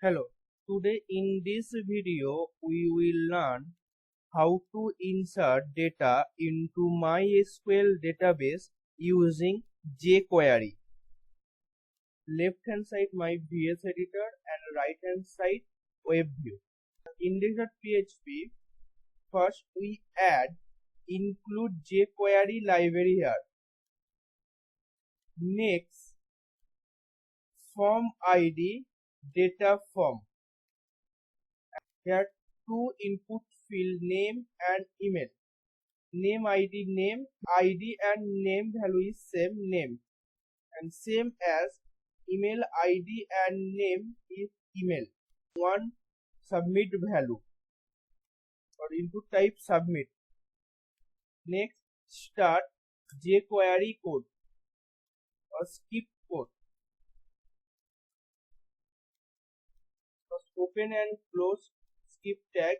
Hello, today in this video we will learn how to insert data into MySQL database using jQuery. Left hand side my VS editor and right hand side web view. Index.php, first we add include jQuery library here. Next, form ID data form. Here two input field name and email. Name ID name, ID and name value is same name, and same as email ID and name is email. One submit value or input type submit. Next start jQuery code or skip code. First open and close skip tag.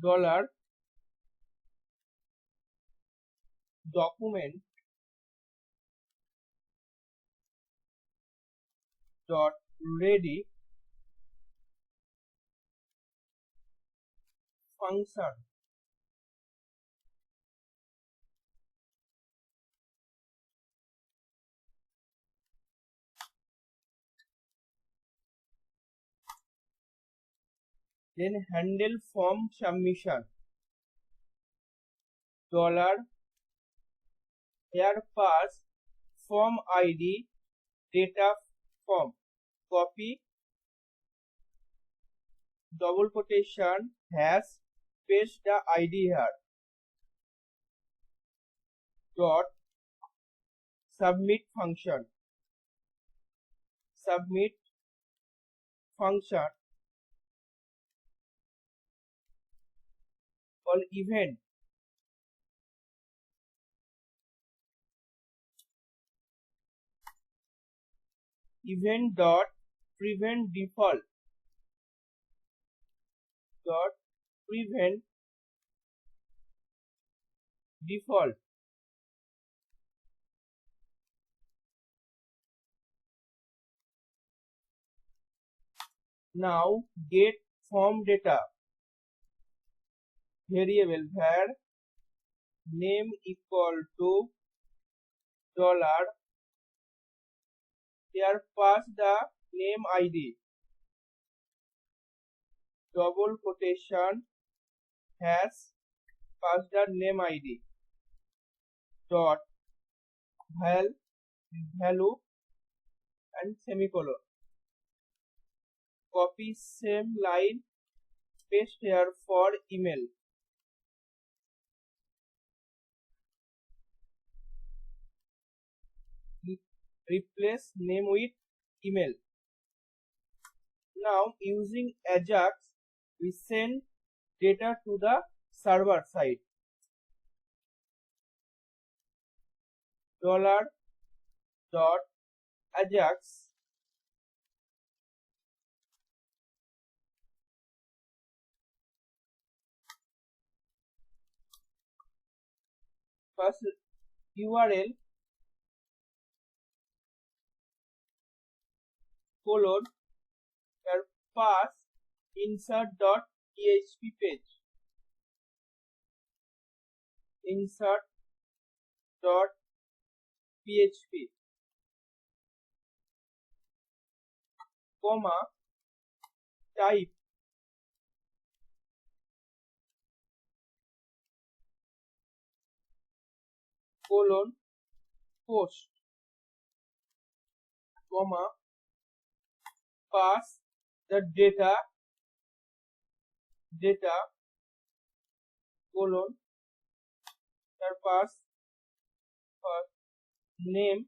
Dollar document dot ready function then handle form submission dollar here pass form ID data form copy double quotation hash paste the ID here dot submit function call event dot prevent default dot prevent default. Now get form data variable var name equal to dollar here pass the name ID double quotation hash pass the name ID dot value and semicolon copy same line paste here for email replace name with email. Now using AJAX we send data to the server side dollar dot AJAX first URL colon here pass insert dot PHP page insert dot PHP comma type colon post comma pass the data colon here pass first name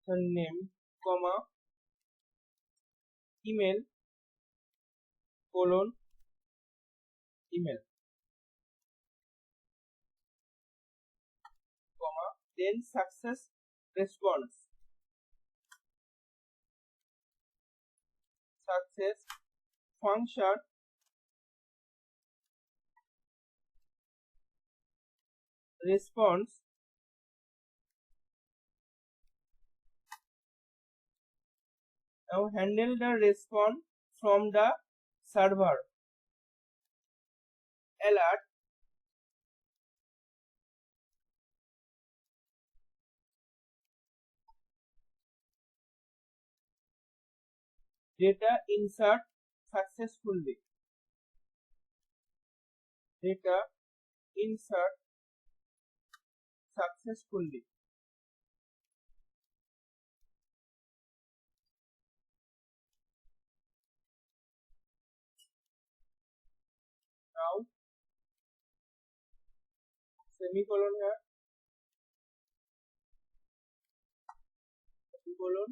surname comma email colon email comma then success response success function response now handle the response from the server. Alert data insert successfully. Data insert successfully. Now semicolon here, semicolon,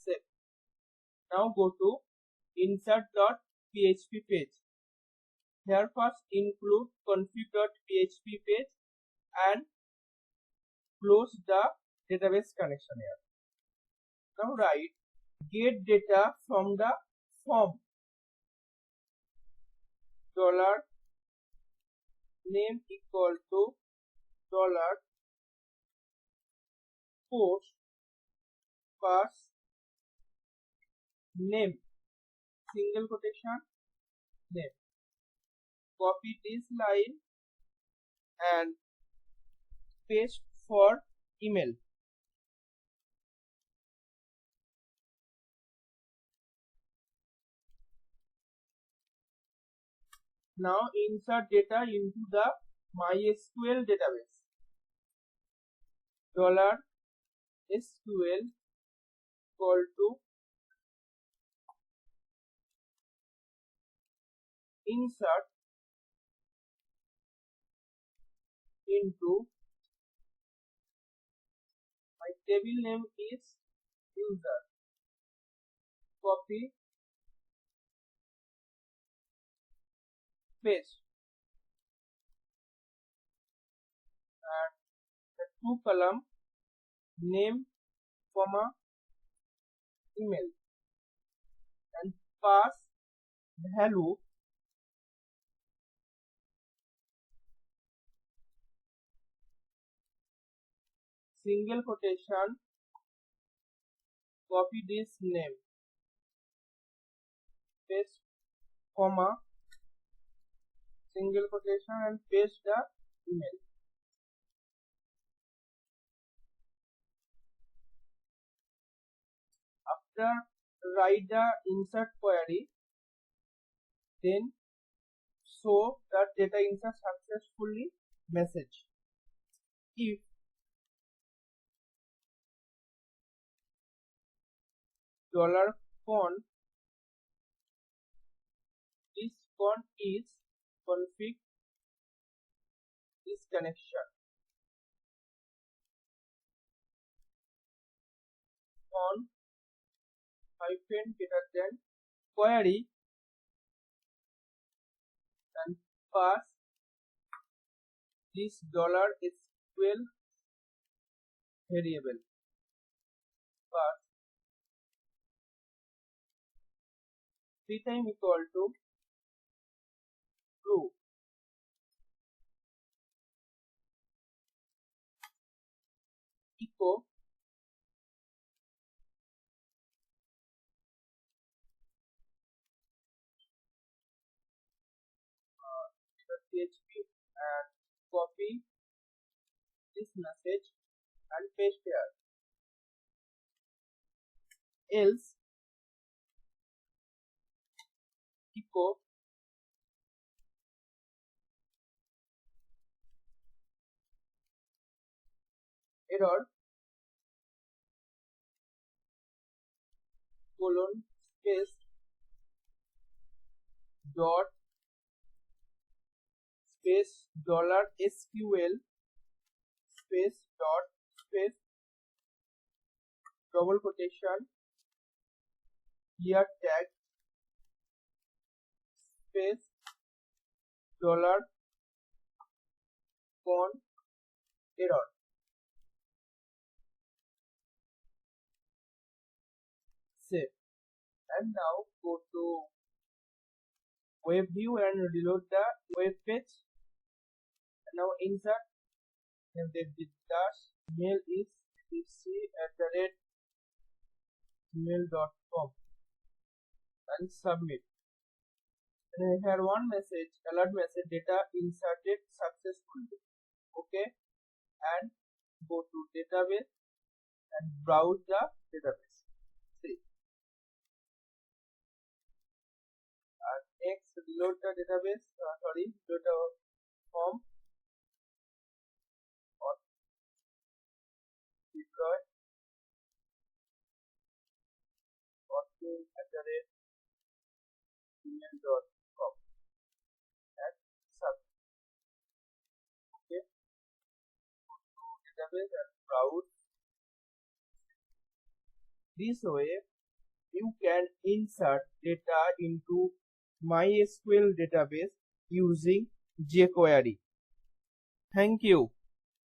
save. Now go to insert.php page. Here first include config.php page and close the database connection here. Now write get data from the form dollar name equal to dollar post pass name single quotation name. Copy this line and paste for email. Now insert data into the MySQL database. $SQL equal to insert into my table name is user. Copy, paste, and the two column name comma email and pass value single quotation. Copy this name, paste comma single quotation and paste the email. After write the insert query, then show that data insert successfully message. If $font this font is config this connection font hyphen greater than query and pass this $SQL variable pass 3 time equal to true. Echo PHP and copy this message and paste here. Else echo error colon space dot space $SQL space dot space double quotation clear tag space $font error. save. And now go to web view and reload the web page. And now insert and the dash mail is etc@gmail.com and submit. And here one message, alert message, data inserted successfully. Okay, and go to database and browse the database. See. And next reload the database, reload the form or deploy @gmail.com and submit. Okay, database and browse. This way you can insert data into MySQL database using jQuery. Thank you.